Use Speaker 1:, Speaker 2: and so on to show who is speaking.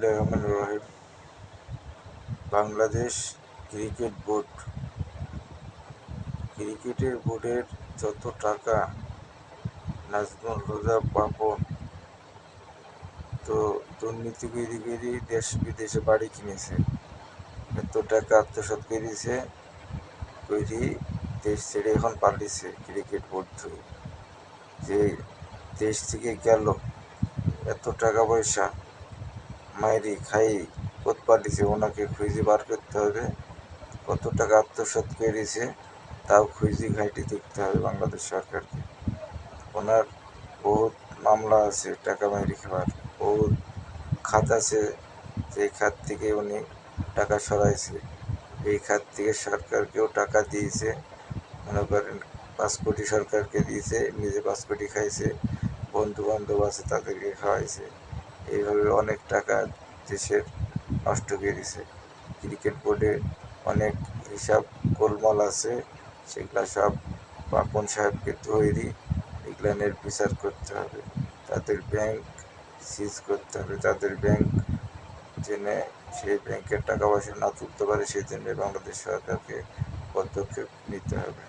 Speaker 1: বিসমিল্লাহির রহমানির রহিম। Bangladesh cricket board, ক্রিকেটের বোর্ডের যত টাকা নাজমুল হুদা পাপন তো দুর্নীতি করে দেশ বিদেশে বাড়ি কিনেছে, এত টাকা আত্মসাৎ করেছে, করি দেশ ছেড়ে এখন পালিয়েছে। ক্রিকেট বোর্ড যে দেশ থেকে গেল, এত টাকা পয়সা মাইরি খাই কোত পালিয়েছে, ওনাকে খুঁজে বার করতে হবে। কত টাকা আত্মসাৎ করেছে তাও খুঁজে ঘাঁটি দেখতে হবে বাংলাদেশ সরকারকে। ওনার বহুত মামলা আছে টাকা মাইরি খাওয়ার, বহুত খাত আছে, যে খাত থেকে উনি টাকা সরাইছে। এই খাত থেকে সরকারকেও টাকা দিয়েছে, মনে করেন 5 কোটি সরকারকে দিয়েছে, নিজে 5 কোটি খাইছে, বন্ধু বান্ধব আছে তাদেরকে খাওয়াইছে। এইভাবে অনেক টাকা দেশের নষ্ট করেছে। ক্রিকেট বোর্ডে অনেক হিসাব গোলমাল আছে, সেগুলা সব পাপন সাহেবকে তৈরি এগুলানের বিচার করতে হবে। তাদের ব্যাংক সিজ করতে হবে, তাদের ব্যাংক জেনে সেই ব্যাংকের টাকা পয়সা না তুলতে পারে সেই জন্য বাংলাদেশ সরকারকে পদক্ষেপ নিতে হবে।